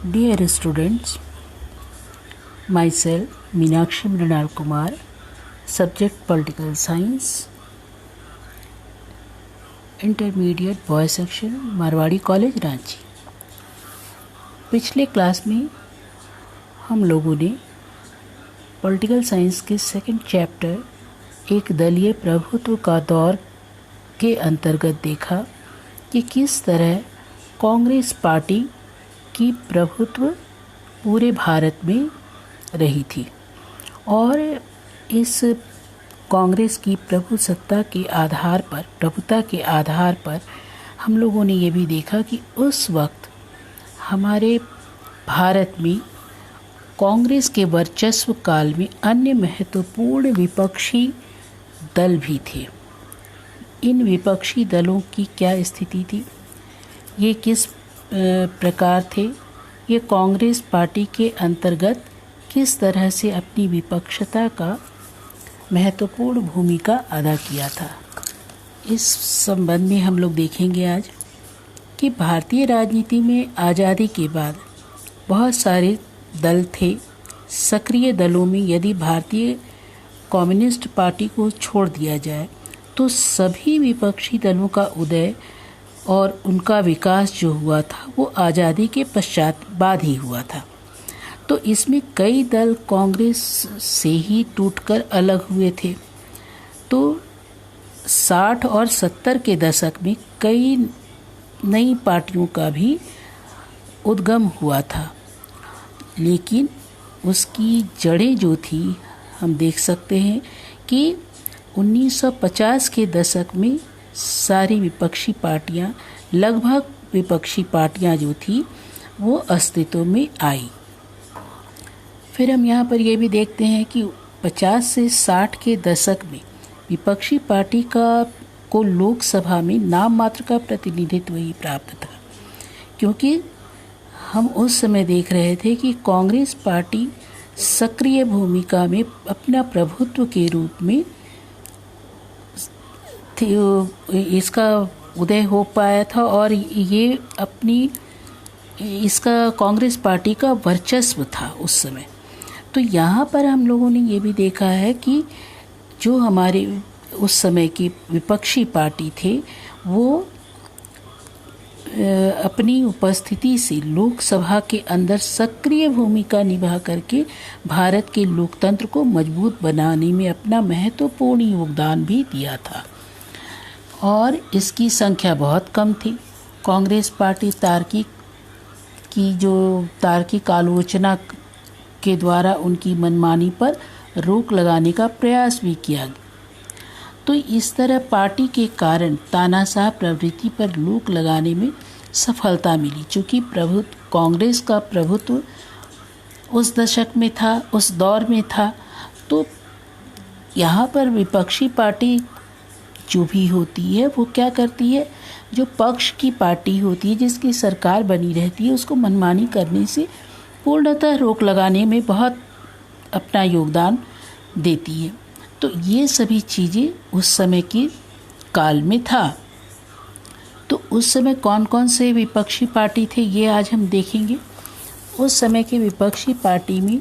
Dear students, myself Meenakshi Mrinal Kumar, subject Political Science, Intermediate Boys Section, Marwari college Ranchi. पिछले class में हम लोगों ने पॉलिटिकल साइंस के सेकंड चैप्टर एक दलीय प्रभुत्व का दौर के अंतर्गत देखा कि किस तरह कांग्रेस पार्टी की प्रभुत्व पूरे भारत में रही थी और इस कांग्रेस की प्रभुता के आधार पर हम लोगों ने ये भी देखा कि उस वक्त हमारे भारत में कांग्रेस के वर्चस्व काल में अन्य महत्वपूर्ण विपक्षी दल भी थे। इन विपक्षी दलों की क्या स्थिति थी, ये किस प्रकार थे, ये कांग्रेस पार्टी के अंतर्गत किस तरह से अपनी विपक्षता का महत्वपूर्ण भूमिका अदा किया था। इस संबंध में हम लोग देखेंगे आज कि भारतीय राजनीति में आज़ादी के बाद बहुत सारे दल थे। सक्रिय दलों में यदि भारतीय कम्युनिस्ट पार्टी को छोड़ दिया जाए तो सभी विपक्षी दलों का उदय और उनका विकास जो हुआ था वो आज़ादी के बाद ही हुआ था। तो इसमें कई दल कांग्रेस से ही टूटकर अलग हुए थे। तो 60 और 70 के दशक में कई नई पार्टियों का भी उद्गम हुआ था, लेकिन उसकी जड़ें जो थी हम देख सकते हैं कि 1950 के दशक में सारी विपक्षी पार्टियां, लगभग विपक्षी पार्टियां जो थी वो अस्तित्व में आई। फिर हम यहाँ पर ये भी देखते हैं कि 50 से 60 के दशक में विपक्षी पार्टी को लोकसभा में नाम मात्र का प्रतिनिधित्व ही प्राप्त था, क्योंकि हम उस समय देख रहे थे कि कांग्रेस पार्टी सक्रिय भूमिका में अपना प्रभुत्व के रूप में इसका उदय हो पाया था और ये इसका कांग्रेस पार्टी का वर्चस्व था उस समय। तो यहाँ पर हम लोगों ने ये भी देखा है कि जो हमारे उस समय की विपक्षी पार्टी थे वो अपनी उपस्थिति से लोकसभा के अंदर सक्रिय भूमिका निभा करके भारत के लोकतंत्र को मजबूत बनाने में अपना महत्वपूर्ण योगदान भी दिया था और इसकी संख्या बहुत कम थी। कांग्रेस पार्टी तार्किक आलोचना के द्वारा उनकी मनमानी पर रोक लगाने का प्रयास भी किया। तो इस तरह पार्टी के कारण तानाशाह प्रवृत्ति पर रोक लगाने में सफलता मिली। चूँकि कांग्रेस का प्रभुत्व उस दशक में था, उस दौर में था, तो यहाँ पर विपक्षी पार्टी जो भी होती है वो क्या करती है, जो पक्ष की पार्टी होती है जिसकी सरकार बनी रहती है उसको मनमानी करने से पूर्णतः रोक लगाने में बहुत अपना योगदान देती है। तो ये सभी चीज़ें उस समय के काल में था। तो उस समय कौन कौन से विपक्षी पार्टी थे ये आज हम देखेंगे। उस समय के विपक्षी पार्टी में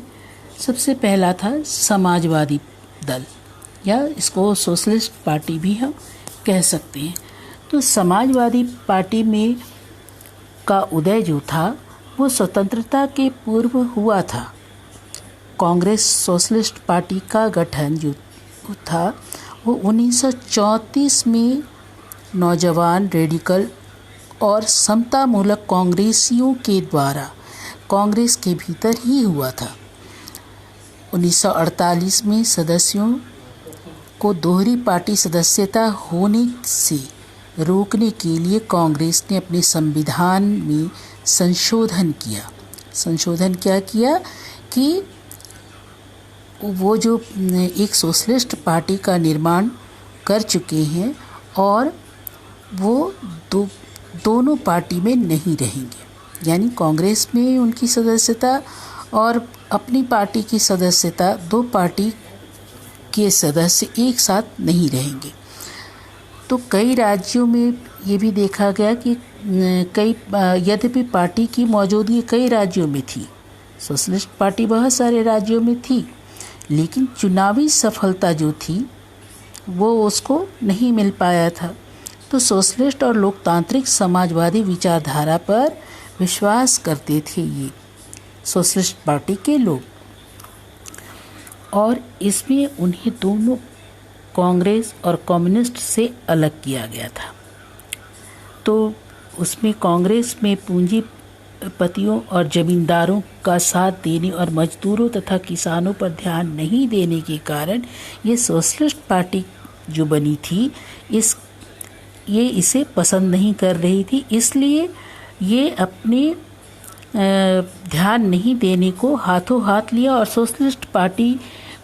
सबसे पहला था समाजवादी दल, या इसको सोशलिस्ट पार्टी भी हम कह सकते हैं। तो समाजवादी पार्टी में का उदय जो था वो स्वतंत्रता के पूर्व हुआ था। कांग्रेस सोशलिस्ट पार्टी का गठन जो था वो 1934 में नौजवान, रेडिकल और समतामूलक कांग्रेसियों के द्वारा कांग्रेस के भीतर ही हुआ था। 1948 में सदस्यों को दोहरी पार्टी सदस्यता होने से रोकने के लिए कांग्रेस ने अपने संविधान में संशोधन क्या किया कि वो जो एक सोशलिस्ट पार्टी का निर्माण कर चुके हैं और वो दोनों पार्टी में नहीं रहेंगे, यानी कांग्रेस में उनकी सदस्यता और अपनी पार्टी की सदस्यता, दो पार्टी के सदस्य एक साथ नहीं रहेंगे। तो कई राज्यों में ये भी देखा गया कि कई यद्यपि पार्टी की मौजूदगी कई राज्यों में थी, सोशलिस्ट पार्टी बहुत सारे राज्यों में थी, लेकिन चुनावी सफलता जो थी वो उसको नहीं मिल पाया था। तो सोशलिस्ट और लोकतांत्रिक समाजवादी विचारधारा पर विश्वास करते थे ये सोशलिस्ट पार्टी के लोग, और इसमें उन्हें दोनों कांग्रेस और कम्युनिस्ट से अलग किया गया था। तो उसमें कांग्रेस में पूंजीपतियों और जमींदारों का साथ देने और मजदूरों तथा किसानों पर ध्यान नहीं देने के कारण ये सोशलिस्ट पार्टी जो बनी थी ये इसे पसंद नहीं कर रही थी, इसलिए ये अपने ध्यान नहीं देने को हाथों हाथ लिया और सोशलिस्ट पार्टी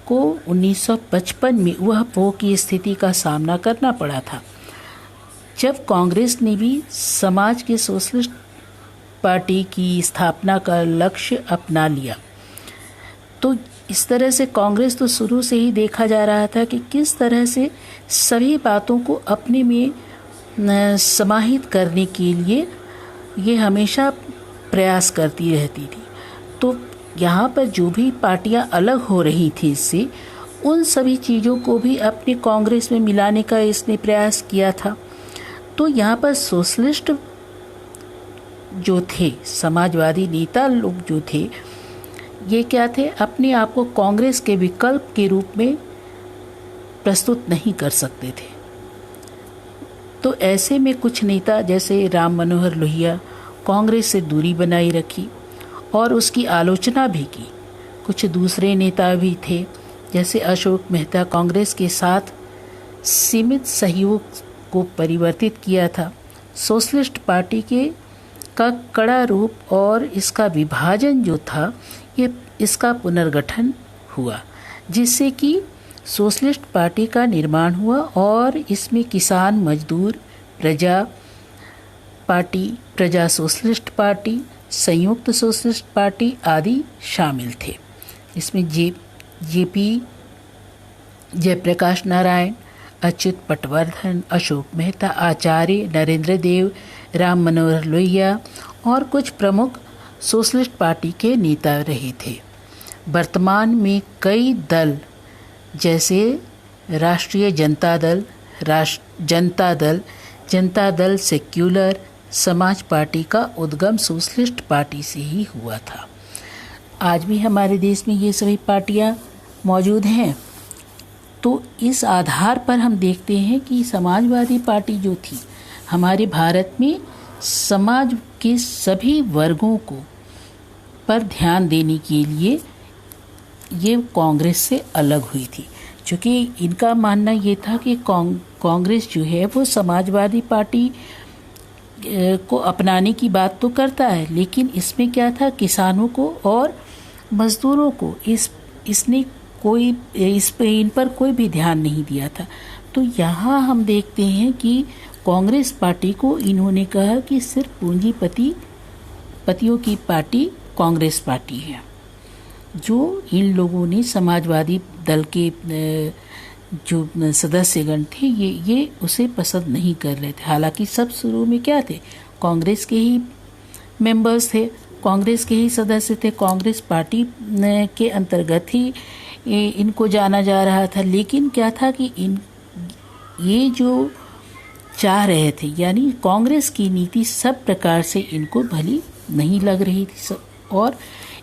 को 1955 में वह पोह की स्थिति का सामना करना पड़ा था, जब कांग्रेस ने भी समाज के सोशलिस्ट पार्टी की स्थापना का लक्ष्य अपना लिया। तो इस तरह से कांग्रेस तो शुरू से ही देखा जा रहा था कि किस तरह से सभी बातों को अपने में समाहित करने के लिए ये हमेशा प्रयास करती रहती थी। तो यहाँ पर जो भी पार्टियाँ अलग हो रही थी इससे, उन सभी चीज़ों को भी अपने कांग्रेस में मिलाने का इसने प्रयास किया था। तो यहाँ पर सोशलिस्ट जो थे, समाजवादी नेता लोग जो थे, ये क्या थे, अपने आप को कांग्रेस के विकल्प के रूप में प्रस्तुत नहीं कर सकते थे। तो ऐसे में कुछ नेता जैसे राम मनोहर लोहिया कांग्रेस से दूरी बनाई रखी और उसकी आलोचना भी की। कुछ दूसरे नेता भी थे जैसे अशोक मेहता, कांग्रेस के साथ सीमित सहयोग को परिवर्तित किया था। सोशलिस्ट पार्टी का कड़ा रूप और इसका विभाजन जो था, ये इसका पुनर्गठन हुआ, जिससे कि सोशलिस्ट पार्टी का निर्माण हुआ और इसमें किसान, मजदूर, प्रजा पार्टी, प्रजा सोशलिस्ट पार्टी, संयुक्त सोशलिस्ट पार्टी आदि शामिल थे। इसमें जेपी जयप्रकाश नारायण, अच्युत पटवर्धन, अशोक मेहता, आचार्य नरेंद्र देव, राम मनोहर लोहिया और कुछ प्रमुख सोशलिस्ट पार्टी के नेता रहे थे। वर्तमान में कई दल जैसे राष्ट्रीय जनता दल, सेक्युलर समाज पार्टी का उद्गम सोशलिस्ट पार्टी से ही हुआ था। आज भी हमारे देश में ये सभी पार्टियां मौजूद हैं। तो इस आधार पर हम देखते हैं कि समाजवादी पार्टी जो थी, हमारे भारत में समाज के सभी वर्गों को पर ध्यान देने के लिए ये कांग्रेस से अलग हुई थी, क्योंकि इनका मानना ये था कि कांग्रेस जो है वो समाजवादी पार्टी को अपनाने की बात तो करता है, लेकिन इसमें क्या था, किसानों को और मजदूरों को इन पर कोई भी ध्यान नहीं दिया था। तो यहाँ हम देखते हैं कि कांग्रेस पार्टी को इन्होंने कहा कि सिर्फ पूंजीपतियों की पार्टी कांग्रेस पार्टी है। जो इन लोगों ने समाजवादी दल के जो सदस्यगण थे ये उसे पसंद नहीं कर रहे थे। हालांकि सब शुरू में क्या थे, कांग्रेस के ही मेंबर्स थे, कांग्रेस के ही सदस्य थे, कांग्रेस पार्टी के अंतर्गत ही इनको जाना जा रहा था। लेकिन क्या था कि ये जो चाह रहे थे, यानी कांग्रेस की नीति सब प्रकार से इनको भली नहीं लग रही थी और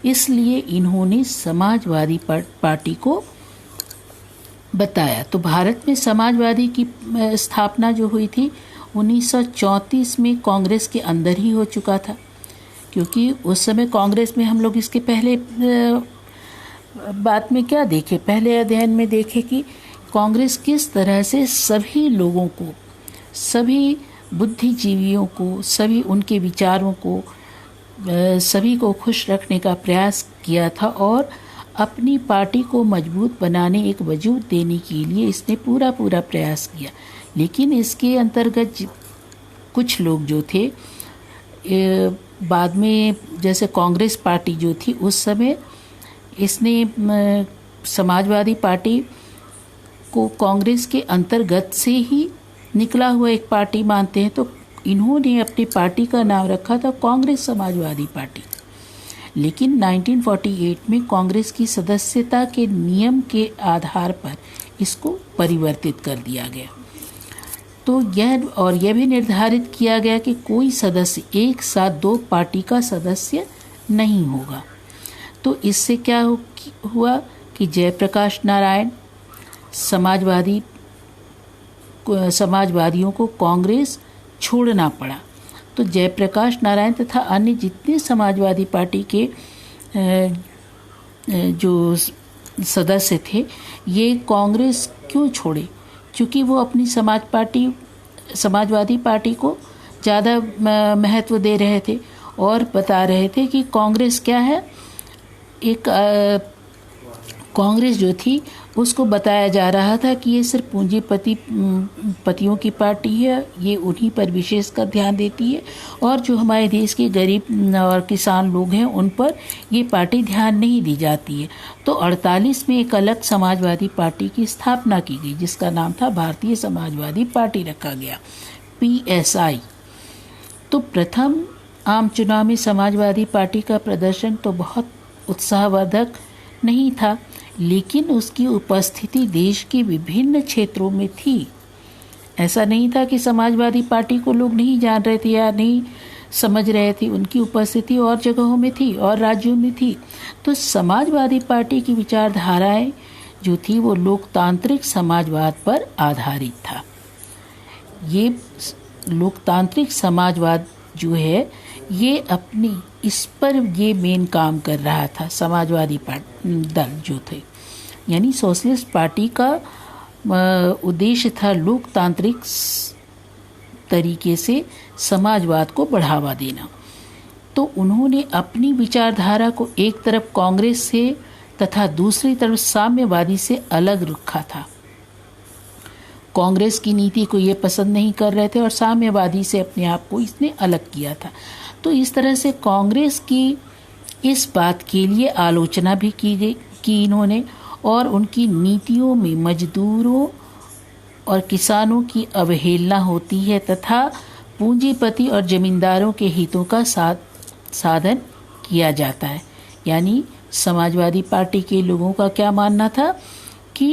इसलिए इन्होंने समाजवादी पार्टी को बताया। तो भारत में समाजवादी की स्थापना जो हुई थी 1934 में कांग्रेस के अंदर ही हो चुका था, क्योंकि उस समय कांग्रेस में हम लोग इसके पहले बात में क्या देखे, पहले अध्ययन में देखे कि कांग्रेस किस तरह से सभी लोगों को, सभी बुद्धिजीवियों को, सभी उनके विचारों को, सभी को खुश रखने का प्रयास किया था और अपनी पार्टी को मजबूत बनाने, एक वजूद देने के लिए इसने पूरा प्रयास किया। लेकिन इसके अंतर्गत कुछ लोग जो थे बाद में, जैसे कांग्रेस पार्टी जो थी उस समय, इसने समाजवादी पार्टी को कांग्रेस के अंतर्गत से ही निकला हुआ एक पार्टी मानते हैं, तो इन्होंने अपनी पार्टी का नाम रखा था कांग्रेस समाजवादी पार्टी। लेकिन 1948 में कांग्रेस की सदस्यता के नियम के आधार पर इसको परिवर्तित कर दिया गया। तो यह भी निर्धारित किया गया कि कोई सदस्य एक साथ दो पार्टी का सदस्य नहीं होगा। तो इससे क्या हुआ कि जयप्रकाश नारायण समाजवादियों को कांग्रेस छोड़ना पड़ा। तो जयप्रकाश नारायण तथा अन्य जितने समाजवादी पार्टी के जो सदस्य थे, ये कांग्रेस क्यों छोड़े? क्योंकि वो अपनी समाजवादी पार्टी को ज़्यादा महत्व दे रहे थे और बता रहे थे कि कांग्रेस क्या है। कांग्रेस जो थी उसको बताया जा रहा था कि ये सिर्फ पूंजीपतियों की पार्टी है, ये उन्हीं पर विशेष कर ध्यान देती है और जो हमारे देश के गरीब और किसान लोग हैं उन पर ये पार्टी ध्यान नहीं दी जाती है। तो 48 में एक अलग समाजवादी पार्टी की स्थापना की गई जिसका नाम था भारतीय समाजवादी पार्टी रखा गया, PSI। तो प्रथम आम चुनाव में समाजवादी पार्टी का प्रदर्शन तो बहुत उत्साहवर्धक नहीं था, लेकिन उसकी उपस्थिति देश के विभिन्न क्षेत्रों में थी। ऐसा नहीं था कि समाजवादी पार्टी को लोग नहीं जान रहे थे या नहीं समझ रहे थे, उनकी उपस्थिति और जगहों में थी और राज्यों में थी। तो समाजवादी पार्टी की विचारधाराएं जो थी वो लोकतांत्रिक समाजवाद पर आधारित था। ये लोकतांत्रिक समाजवाद जो है ये अपनी इस पर ये मेन काम कर रहा था। समाजवादी दल जो थे यानी सोशलिस्ट पार्टी का उद्देश्य था लोकतांत्रिक तरीके से समाजवाद को बढ़ावा देना। तो उन्होंने अपनी विचारधारा को एक तरफ कांग्रेस से तथा दूसरी तरफ साम्यवादी से अलग रखा था। कांग्रेस की नीति को ये पसंद नहीं कर रहे थे और साम्यवादी से अपने आप को इसने अलग किया था। तो इस तरह से कांग्रेस की इस बात के लिए आलोचना भी की इन्होंने और उनकी नीतियों में मजदूरों और किसानों की अवहेलना होती है तथा पूंजीपति और जमींदारों के हितों का साधन किया जाता है। यानी समाजवादी पार्टी के लोगों का क्या मानना था कि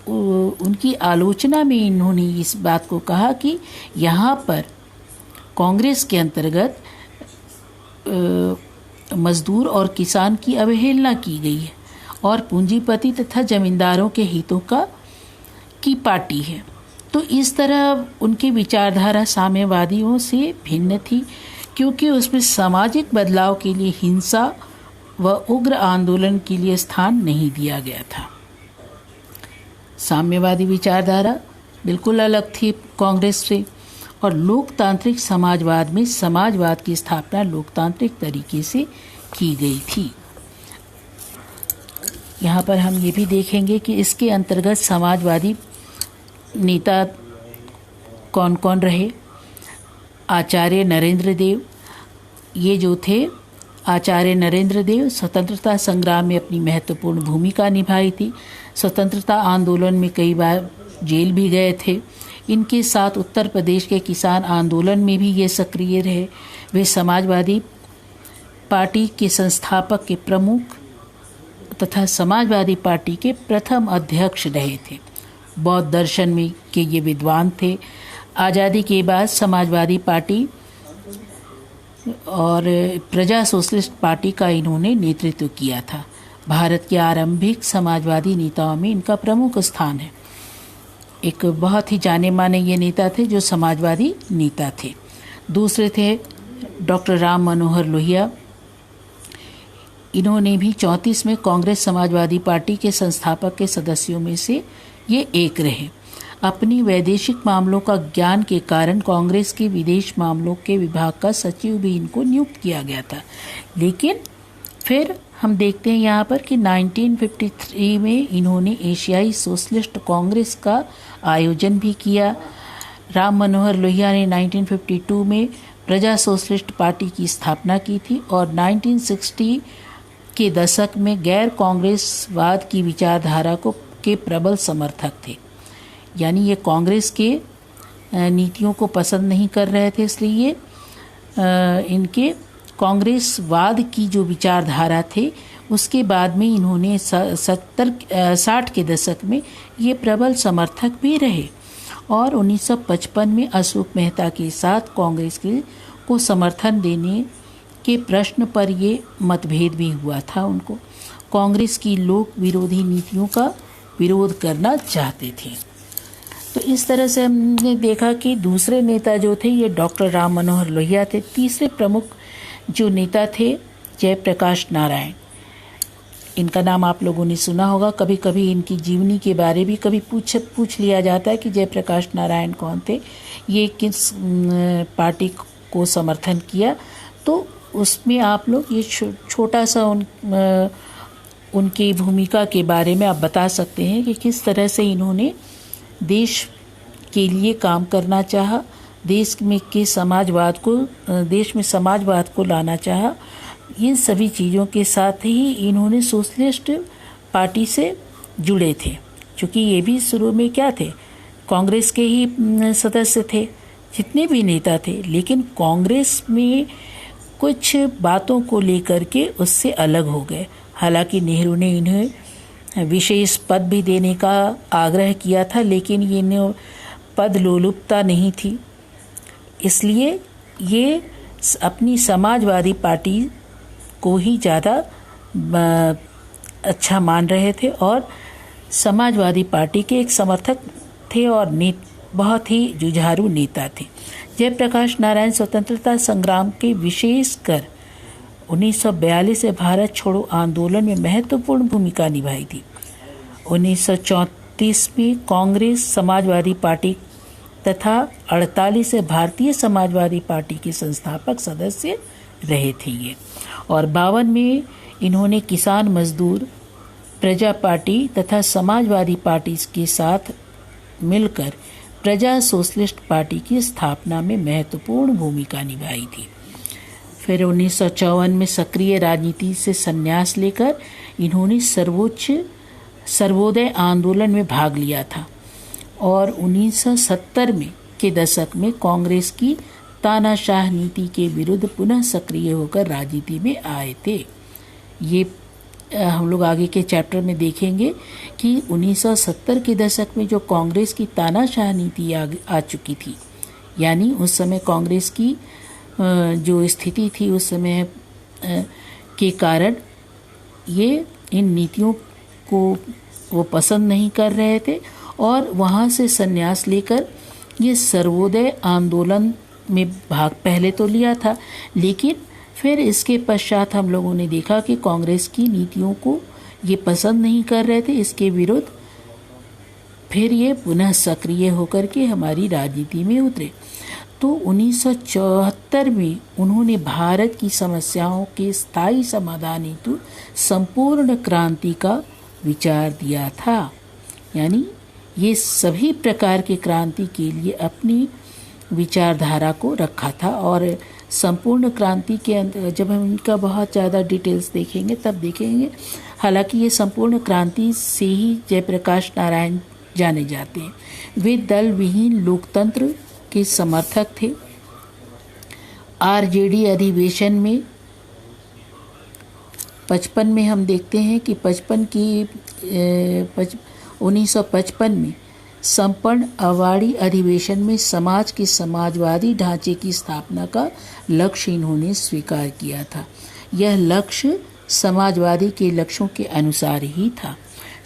उनकी आलोचना में इन्होंने इस बात को कहा कि यहाँ पर कांग्रेस के अंतर्गत मजदूर और किसान की अवहेलना की गई है और पूंजीपति तथा जमींदारों के हितों की पार्टी है। तो इस तरह उनकी विचारधारा साम्यवादियों से भिन्न थी क्योंकि उसमें सामाजिक बदलाव के लिए हिंसा व उग्र आंदोलन के लिए स्थान नहीं दिया गया था। साम्यवादी विचारधारा बिल्कुल अलग थी कांग्रेस से और लोकतांत्रिक समाजवाद में समाजवाद की स्थापना लोकतांत्रिक तरीके से की गई थी। यहाँ पर हम ये भी देखेंगे कि इसके अंतर्गत समाजवादी नेता कौन कौन रहे। आचार्य नरेंद्र देव, ये जो थे आचार्य नरेंद्र देव स्वतंत्रता संग्राम में अपनी महत्वपूर्ण भूमिका निभाई थी। स्वतंत्रता आंदोलन में कई बार जेल भी गए थे। इनके साथ उत्तर प्रदेश के किसान आंदोलन में भी ये सक्रिय रहे। वे समाजवादी पार्टी के संस्थापक के प्रमुख तथा समाजवादी पार्टी के प्रथम अध्यक्ष रहे थे। बौद्ध दर्शन में के ये विद्वान थे। आज़ादी के बाद समाजवादी पार्टी और प्रजा सोशलिस्ट पार्टी का इन्होंने नेतृत्व किया था। भारत के आरंभिक समाजवादी नेताओं में इनका प्रमुख स्थान है। एक बहुत ही जाने माने ये नेता थे जो समाजवादी नेता थे। दूसरे थे डॉक्टर राम मनोहर लोहिया। इन्होंने भी 34 में कांग्रेस समाजवादी पार्टी के संस्थापक के सदस्यों में से ये एक रहे। अपनी वैदेशिक मामलों का ज्ञान के कारण कांग्रेस के विदेश मामलों के विभाग का सचिव भी इनको नियुक्त किया गया था। लेकिन फिर हम देखते हैं यहाँ पर कि 1953 में इन्होंने एशियाई सोशलिस्ट कांग्रेस का आयोजन भी किया। राम मनोहर लोहिया ने 1952 में प्रजा सोशलिस्ट पार्टी की स्थापना की थी और 1960 के दशक में गैर कांग्रेसवाद की विचारधारा के प्रबल समर्थक थे। यानी ये कांग्रेस के नीतियों को पसंद नहीं कर रहे थे, इसलिए इनके कांग्रेसवाद की जो विचारधारा थे उसके बाद में इन्होंने 60 के दशक में ये प्रबल समर्थक भी रहे और 1955 में अशोक मेहता के साथ कांग्रेस को समर्थन देने के प्रश्न पर ये मतभेद भी हुआ था। उनको कांग्रेस की लोक विरोधी नीतियों का विरोध करना चाहते थे। तो इस तरह से हमने देखा कि दूसरे नेता जो थे ये डॉक्टर राम मनोहर लोहिया थे। तीसरे प्रमुख जो नेता थे जयप्रकाश नारायण, इनका नाम आप लोगों ने सुना होगा। कभी कभी इनकी जीवनी के बारे भी कभी पूछ लिया जाता है कि जयप्रकाश नारायण कौन थे, ये किस पार्टी को समर्थन किया। तो उसमें आप लोग ये छोटा सा उनकी भूमिका के बारे में आप बता सकते हैं कि किस तरह से इन्होंने देश के लिए काम करना चाहा, देश में समाजवाद को लाना चाहा। इन सभी चीज़ों के साथ ही इन्होंने सोशलिस्ट पार्टी से जुड़े थे, क्योंकि ये भी शुरू में क्या थे, कांग्रेस के ही सदस्य थे जितने भी नेता थे, लेकिन कांग्रेस में कुछ बातों को लेकर के उससे अलग हो गए। हालांकि नेहरू ने इन्हें विशेष पद भी देने का आग्रह किया था, लेकिन ये पद लोलुपता नहीं थी, इसलिए ये अपनी समाजवादी पार्टी को ही ज़्यादा अच्छा मान रहे थे और समाजवादी पार्टी के एक समर्थक थे और बहुत ही जुझारू नेता थे। जयप्रकाश नारायण स्वतंत्रता संग्राम के विशेषकर 1942 में भारत छोड़ो आंदोलन में महत्वपूर्ण भूमिका निभाई थी। 1934 में कांग्रेस समाजवादी पार्टी तथा 48 से भारतीय समाजवादी पार्टी के संस्थापक सदस्य रहे थे ये, और 52 में इन्होंने किसान मजदूर प्रजा पार्टी तथा समाजवादी पार्टी के साथ मिलकर प्रजा सोशलिस्ट पार्टी की स्थापना में महत्वपूर्ण भूमिका निभाई थी। फिर 1954 में सक्रिय राजनीति से संन्यास लेकर इन्होंने सर्वोदय आंदोलन में भाग लिया था और 1970 में के दशक में कांग्रेस की तानाशाह नीति के विरुद्ध पुनः सक्रिय होकर राजनीति में आए थे। ये हम लोग आगे के चैप्टर में देखेंगे कि 1970 के दशक में जो कांग्रेस की तानाशाह नीति आ चुकी थी, यानी उस समय कांग्रेस की जो स्थिति थी उस समय के कारण ये इन नीतियों को वो पसंद नहीं कर रहे थे और वहाँ से संन्यास लेकर ये सर्वोदय आंदोलन में भाग पहले तो लिया था, लेकिन फिर इसके पश्चात हम लोगों ने देखा कि कांग्रेस की नीतियों को ये पसंद नहीं कर रहे थे, इसके विरुद्ध फिर ये पुनः सक्रिय होकर के हमारी राजनीति में उतरे। तो 1974 में उन्होंने भारत की समस्याओं के स्थायी समाधान हेतु संपूर्ण क्रांति का विचार दिया था, यानी ये सभी प्रकार के क्रांति के लिए अपनी विचारधारा को रखा था। और संपूर्ण क्रांति के अंदर जब हम इनका बहुत ज़्यादा डिटेल्स देखेंगे तब देखेंगे, हालांकि ये संपूर्ण क्रांति से ही जयप्रकाश नारायण जाने जाते हैं। वे दल विहीन लोकतंत्र के समर्थक थे। आरजेडी अधिवेशन में 55 में हम देखते हैं कि 1955 में संपन्न अवाड़ी अधिवेशन में समाज के समाजवादी ढांचे की स्थापना का लक्ष्य इन्होंने स्वीकार किया था। यह लक्ष्य समाजवादी के लक्ष्यों के अनुसार ही था।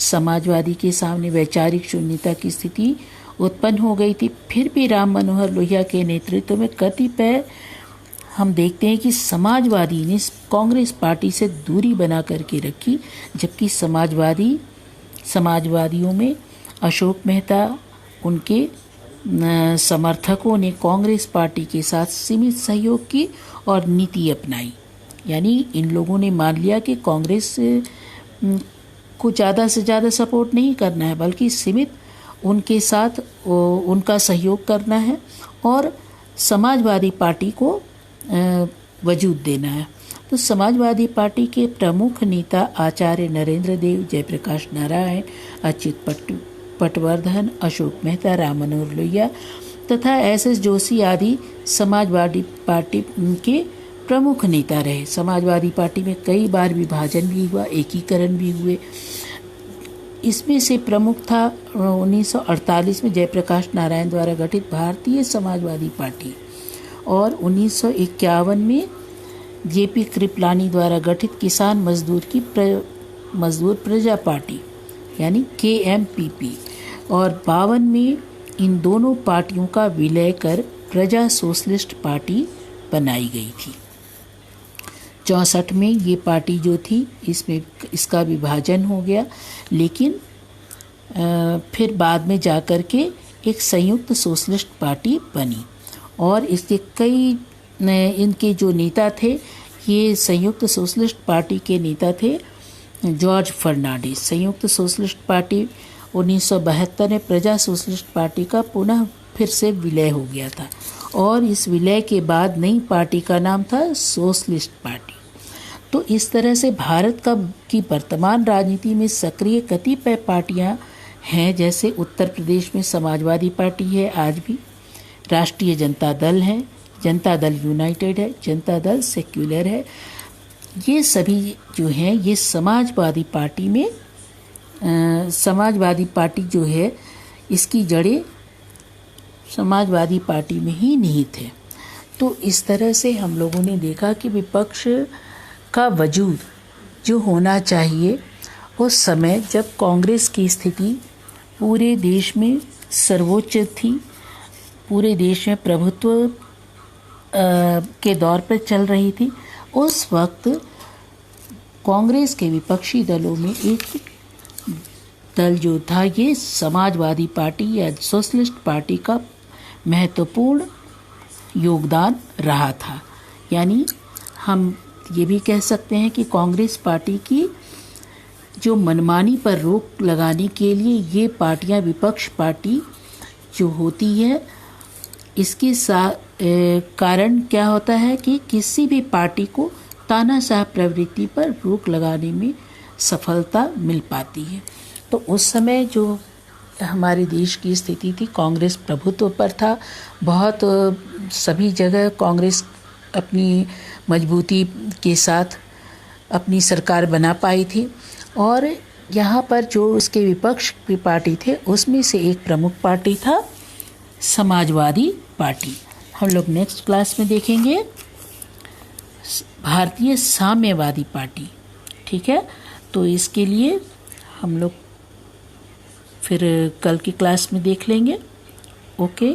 समाजवादी के सामने वैचारिक शून्यता की स्थिति उत्पन्न हो गई थी। फिर भी राम मनोहर लोहिया के नेतृत्व में कतिपय हम देखते हैं कि समाजवादी ने कांग्रेस पार्टी से दूरी बना करके रखी, जबकि समाजवादियों में अशोक मेहता, उनके समर्थकों ने कांग्रेस पार्टी के साथ सीमित सहयोग की और नीति अपनाई। यानी इन लोगों ने मान लिया कि कांग्रेस को ज़्यादा से ज़्यादा सपोर्ट नहीं करना है, बल्कि सीमित उनके साथ उनका सहयोग करना है और समाजवादी पार्टी को वजूद देना है। तो समाजवादी पार्टी के प्रमुख नेता आचार्य नरेंद्र देव, जयप्रकाश नारायण, अच्युत पटवर्धन, अशोक मेहता, राम मनोहर लोहिया तथा एस जोशी आदि समाजवादी पार्टी के प्रमुख नेता रहे। समाजवादी पार्टी में कई बार विभाजन भी हुआ, एकीकरण भी हुए। इसमें से प्रमुख था 1948 में जयप्रकाश नारायण द्वारा गठित भारतीय समाजवादी पार्टी और 1951 में जेपी कृपलानी द्वारा गठित किसान मजदूर प्रजा पार्टी यानी KMPP और 52 में इन दोनों पार्टियों का विलय कर प्रजा सोशलिस्ट पार्टी बनाई गई थी। 64 में ये पार्टी जो थी इसका विभाजन हो गया, लेकिन फिर बाद में जाकर के एक संयुक्त सोशलिस्ट पार्टी बनी और इसके कई इनके जो नेता थे, ये संयुक्त सोशलिस्ट पार्टी के नेता थे जॉर्ज फर्नांडिस। संयुक्त सोशलिस्ट पार्टी 1972 में प्रजा सोशलिस्ट पार्टी का पुनः फिर से विलय हो गया था और इस विलय के बाद नई पार्टी का नाम था सोशलिस्ट पार्टी। तो इस तरह से भारत की वर्तमान राजनीति में सक्रिय कतिपय पार्टियां हैं, जैसे उत्तर प्रदेश में समाजवादी पार्टी है आज भी, राष्ट्रीय जनता दल है, जनता दल यूनाइटेड है, जनता दल सेक्युलर है। ये सभी जो हैं ये समाजवादी पार्टी में समाजवादी पार्टी जो है इसकी जड़ें समाजवादी पार्टी में ही निहित है। तो इस तरह से हम लोगों ने देखा कि विपक्ष का वजूद जो होना चाहिए उस समय जब कांग्रेस की स्थिति पूरे देश में सर्वोच्च थी, पूरे देश में प्रभुत्व के दौर पर चल रही थी, उस वक्त कांग्रेस के विपक्षी दलों में एक दल जो था ये समाजवादी पार्टी या सोशलिस्ट पार्टी का महत्वपूर्ण योगदान रहा था। यानी हम ये भी कह सकते हैं कि कांग्रेस पार्टी की जो मनमानी पर रोक लगाने के लिए ये पार्टियां विपक्ष पार्टी जो होती है इसके कारण क्या होता है कि किसी भी पार्टी को तानाशाह प्रवृत्ति पर रोक लगाने में सफलता मिल पाती है। तो उस समय जो हमारे देश की स्थिति थी, कांग्रेस प्रभुत्व पर था, बहुत सभी जगह कांग्रेस अपनी मजबूती के साथ अपनी सरकार बना पाई थी और यहाँ पर जो उसके विपक्ष की पार्टी थे उसमें से एक प्रमुख पार्टी था समाजवादी पार्टी। हम लोग नेक्स्ट क्लास में देखेंगे भारतीय साम्यवादी पार्टी। ठीक है, तो इसके लिए हम लोग फिर कल की क्लास में देख लेंगे। ओके।